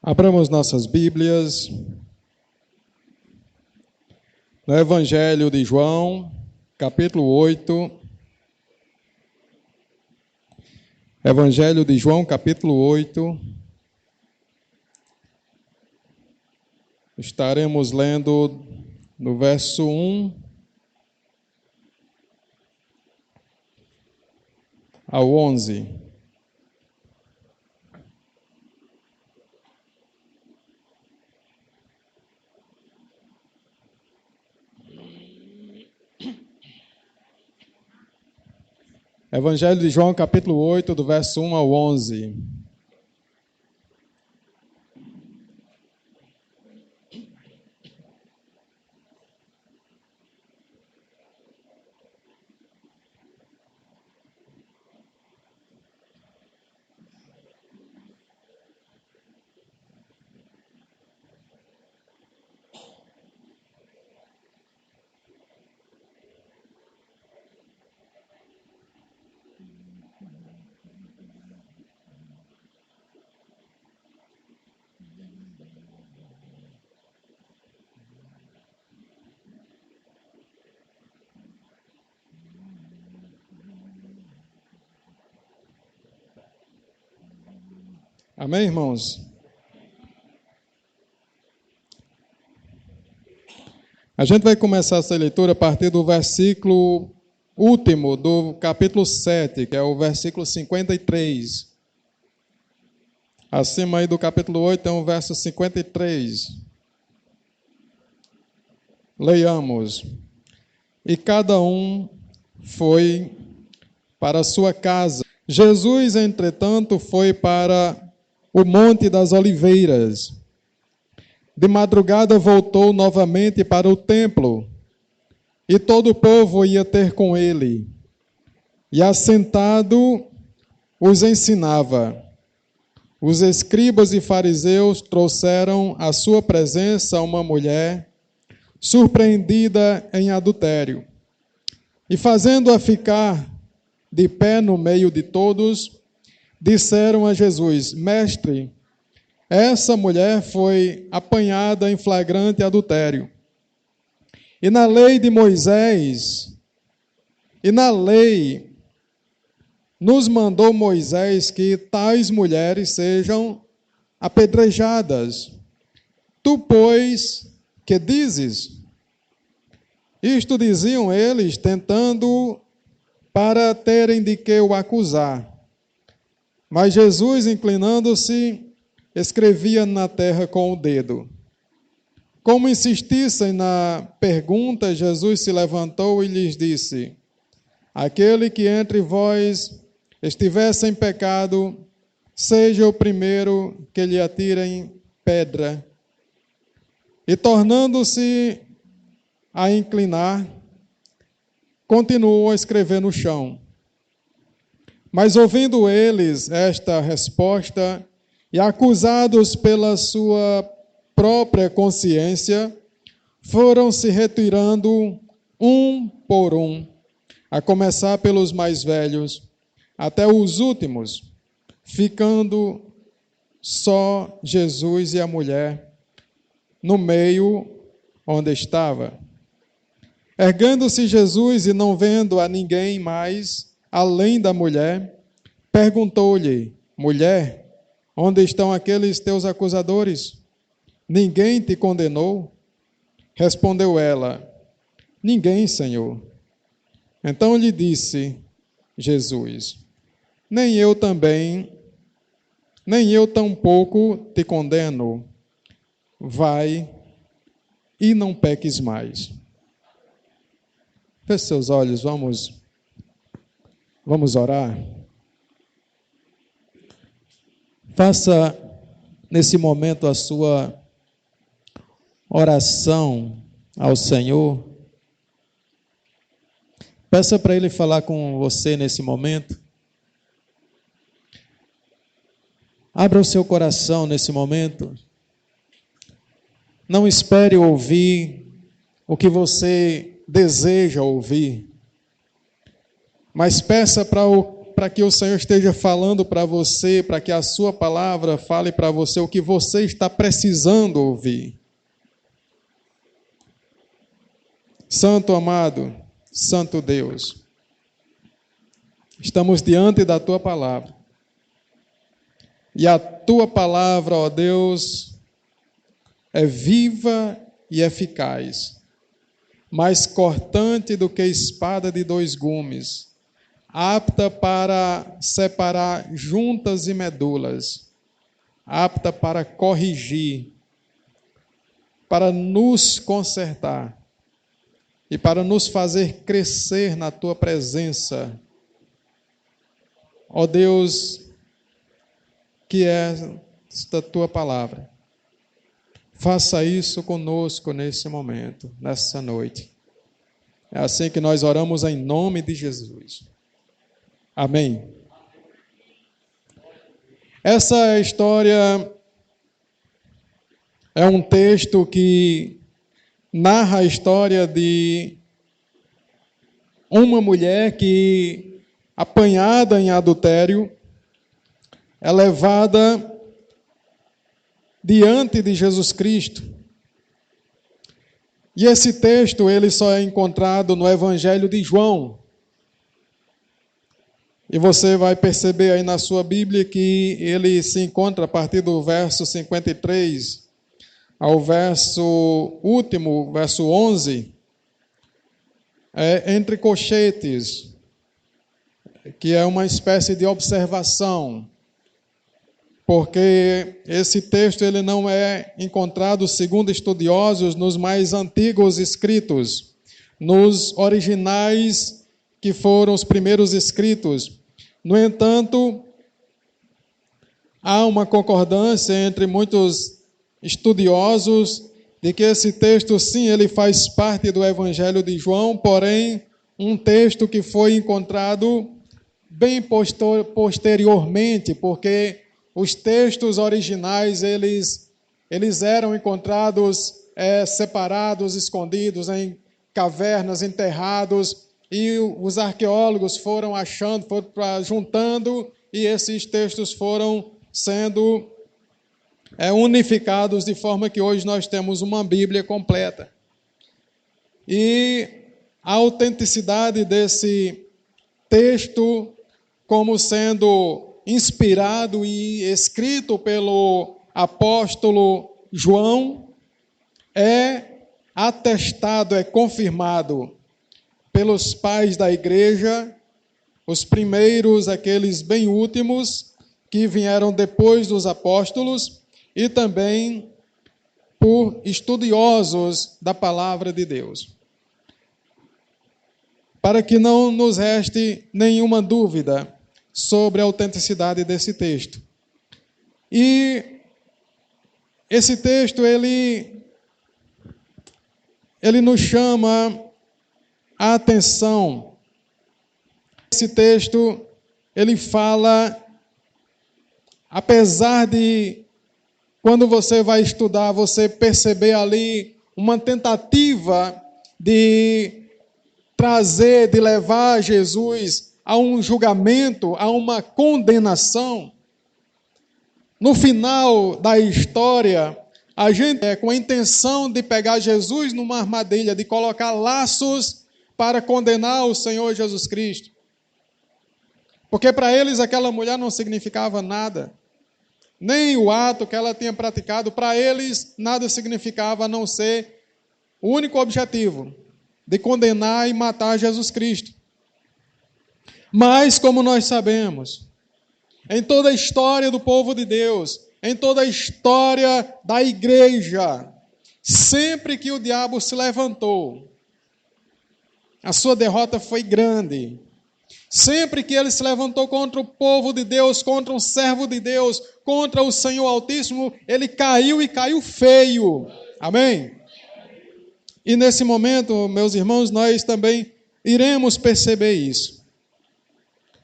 Abramos nossas Bíblias no Evangelho de João, capítulo 8. Evangelho de João, capítulo 8. Estaremos lendo no verso 1 ao 11. Evangelho de João, capítulo 8, do verso 1 ao 11. Amém, irmãos? A gente vai começar essa leitura a partir do versículo último do capítulo 7, que é o versículo 53. Acima aí do capítulo 8 tem o verso 53. Leiamos. E cada um foi para a sua casa. Jesus, entretanto, foi para o Monte das Oliveiras. De madrugada voltou novamente para o templo, e todo o povo ia ter com ele. E assentado os ensinava. Os escribas e fariseus trouxeram à sua presença uma mulher surpreendida em adultério. E fazendo-a ficar de pé no meio de todos, disseram a Jesus: Mestre, essa mulher foi apanhada em flagrante adultério. E na lei de Moisés, nos mandou Moisés que tais mulheres sejam apedrejadas. Tu, pois, que dizes? Isto diziam eles, tentando para terem de que o acusar. Mas Jesus, inclinando-se, escrevia na terra com o dedo. Como insistissem na pergunta, Jesus se levantou e lhes disse: Aquele que entre vós estiver sem pecado, seja o primeiro que lhe atirem pedra. E tornando-se a inclinar, continuou a escrever no chão. Mas ouvindo eles esta resposta, e acusados pela sua própria consciência, foram se retirando um por um, a começar pelos mais velhos, até os últimos, ficando só Jesus e a mulher no meio onde estava. Erguendo-se Jesus e não vendo a ninguém mais, além da mulher, perguntou-lhe: Mulher, onde estão aqueles teus acusadores? Ninguém te condenou? Respondeu ela: Ninguém, Senhor. Então lhe disse Jesus: Nem eu tampouco te condeno. Vai e não peques mais. Feche seus olhos, vamos orar. Faça nesse momento a sua oração ao Senhor. Peça para Ele falar com você nesse momento. Abra o seu coração nesse momento. Não espere ouvir o que você deseja ouvir, mas peça para para que o Senhor esteja falando para você, para que a sua palavra fale para você o que você está precisando ouvir. Santo amado, Santo Deus, estamos diante da tua palavra. E a tua palavra, ó Deus, é viva e eficaz, mais cortante do que espada de 2 gumes, apta para separar juntas e medulas, apta para corrigir, para nos consertar e para nos fazer crescer na tua presença. Ó Deus, que é esta tua palavra, faça isso conosco nesse momento, nessa noite. É assim que nós oramos em nome de Jesus. Amém. Essa história é um texto que narra a história de uma mulher que, apanhada em adultério, é levada diante de Jesus Cristo. E esse texto ele só é encontrado no Evangelho de João. E você vai perceber aí na sua Bíblia que ele se encontra a partir do verso 53 ao verso último, verso 11, entre colchetes, que é uma espécie de observação, porque esse texto ele não é encontrado, segundo estudiosos, nos mais antigos escritos, nos originais que foram os primeiros escritos. No entanto, há uma concordância entre muitos estudiosos de que esse texto, sim, ele faz parte do Evangelho de João, porém, um texto que foi encontrado bem posteriormente, porque os textos originais, eles eram encontrados separados, escondidos em cavernas, enterrados, e os arqueólogos foram achando, foram juntando, e esses textos foram sendo unificados de forma que hoje nós temos uma Bíblia completa. E a autenticidade desse texto, como sendo inspirado e escrito pelo apóstolo João, é atestado, é confirmado pelos pais da igreja, os primeiros, aqueles bem últimos, que vieram depois dos apóstolos, e também por estudiosos da palavra de Deus. Para que não nos reste nenhuma dúvida sobre a autenticidade desse texto. E esse texto, ele nos chama a atenção. Esse texto, ele fala, apesar de, quando você vai estudar, você perceber ali uma tentativa de trazer, de levar Jesus a um julgamento, a uma condenação. No final da história, a gente com a intenção de pegar Jesus numa armadilha, de colocar laços para condenar o Senhor Jesus Cristo. Porque para eles aquela mulher não significava nada. Nem o ato que ela tinha praticado, para eles nada significava a não ser o único objetivo de condenar e matar Jesus Cristo. Mas, como nós sabemos, em toda a história do povo de Deus, em toda a história da igreja, sempre que o diabo se levantou, a sua derrota foi grande. Sempre que ele se levantou contra o povo de Deus, contra um servo de Deus, contra o Senhor Altíssimo, ele caiu e caiu feio. Amém? E nesse momento, meus irmãos, nós também iremos perceber isso.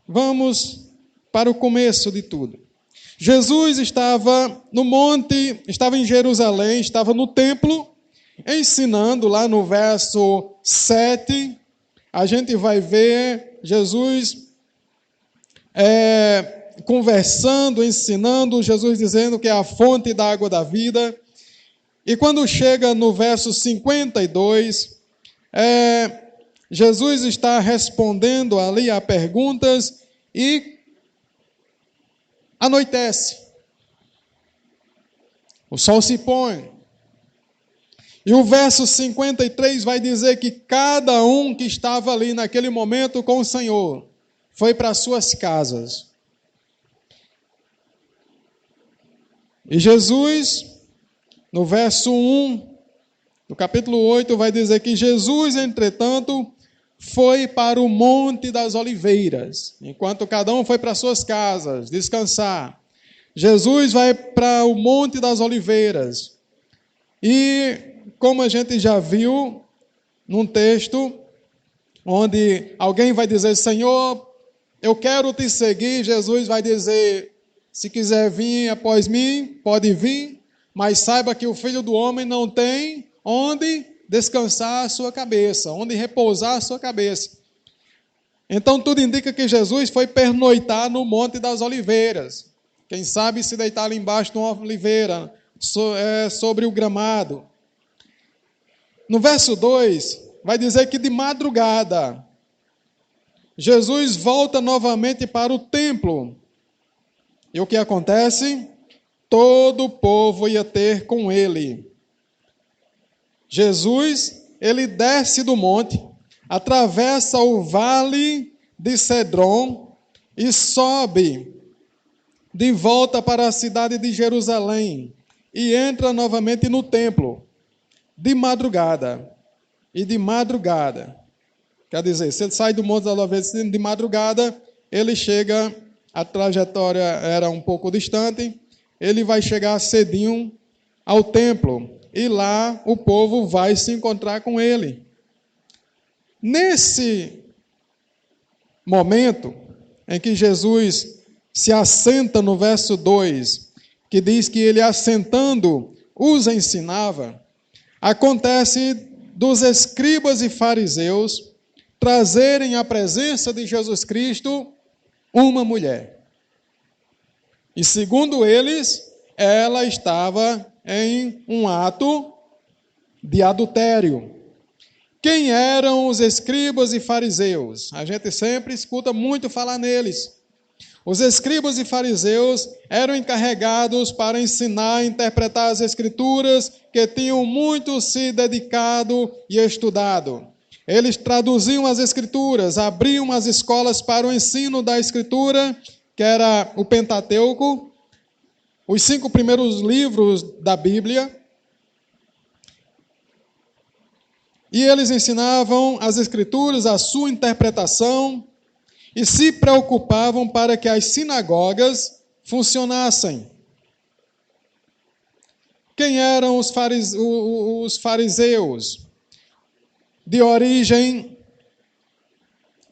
Vamos para o começo de tudo. Jesus estava no monte, estava em Jerusalém, estava no templo, ensinando lá no verso 7. A gente vai ver Jesus conversando, ensinando, Jesus dizendo que é a fonte da água da vida. E quando chega no verso 52, Jesus está respondendo ali a perguntas e anoitece. O sol se põe. E o verso 53 vai dizer que cada um que estava ali naquele momento com o Senhor foi para suas casas. E Jesus, no verso 1 do capítulo 8, vai dizer que Jesus, entretanto, foi para o Monte das Oliveiras, enquanto cada um foi para suas casas descansar. Jesus vai para o Monte das Oliveiras. E, como a gente já viu num texto, onde alguém vai dizer, Senhor, eu quero te seguir, Jesus vai dizer, se quiser vir após mim, pode vir, mas saiba que o Filho do Homem não tem onde descansar a sua cabeça, onde repousar a sua cabeça. Então tudo indica que Jesus foi pernoitar no Monte das Oliveiras. Quem sabe se deitar ali embaixo de uma oliveira, sobre o gramado. No verso 2, vai dizer que de madrugada, Jesus volta novamente para o templo. E o que acontece? Todo o povo ia ter com ele. Jesus, ele desce do monte, atravessa o vale de Cedron e sobe de volta para a cidade de Jerusalém e entra novamente no templo, de madrugada. E de madrugada, quer dizer, se ele sai do Monte das Oliveiras de madrugada, ele chega, a trajetória era um pouco distante, ele vai chegar cedinho ao templo, e lá o povo vai se encontrar com ele. Nesse momento em que Jesus se assenta no verso 2, que diz que ele assentando os ensinava, acontece dos escribas e fariseus trazerem à presença de Jesus Cristo uma mulher. E segundo eles, ela estava em um ato de adultério. Quem eram os escribas e fariseus? A gente sempre escuta muito falar neles. Os escribas e fariseus eram encarregados para ensinar e interpretar as escrituras, que tinham muito se dedicado e estudado. Eles traduziam as escrituras, abriam as escolas para o ensino da escritura, que era o Pentateuco, os 5 primeiros livros da Bíblia. E eles ensinavam as escrituras, a sua interpretação, e se preocupavam para que as sinagogas funcionassem. Quem eram os fariseus?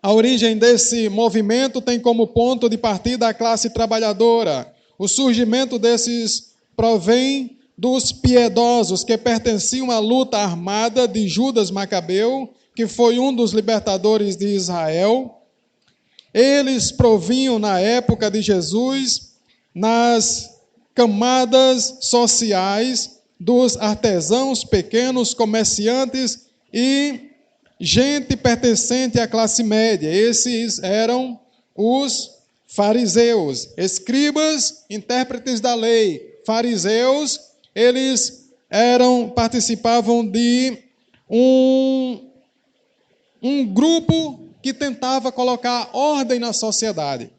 A origem desse movimento tem como ponto de partida a classe trabalhadora. O surgimento desses provém dos piedosos que pertenciam à luta armada de Judas Macabeu, que foi um dos libertadores de Israel. Eles provinham, na época de Jesus, nas camadas sociais dos artesãos, pequenos comerciantes e gente pertencente à classe média. Esses eram os fariseus, escribas, intérpretes da lei. Fariseus, eles participavam de um grupo que tentava colocar ordem na sociedade.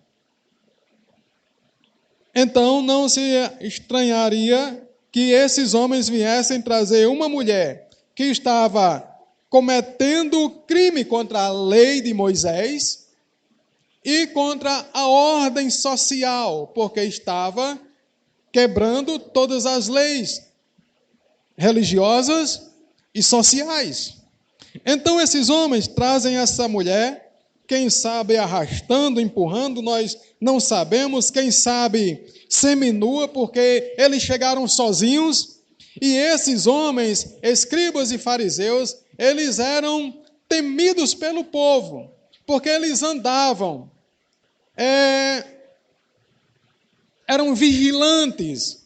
Então, não se estranharia que esses homens viessem trazer uma mulher que estava cometendo crime contra a lei de Moisés e contra a ordem social, porque estava quebrando todas as leis religiosas e sociais. Então esses homens trazem essa mulher, quem sabe arrastando, empurrando, nós não sabemos, quem sabe seminua, porque eles chegaram sozinhos, e esses homens, escribas e fariseus, eles eram temidos pelo povo, porque eles andavam eram vigilantes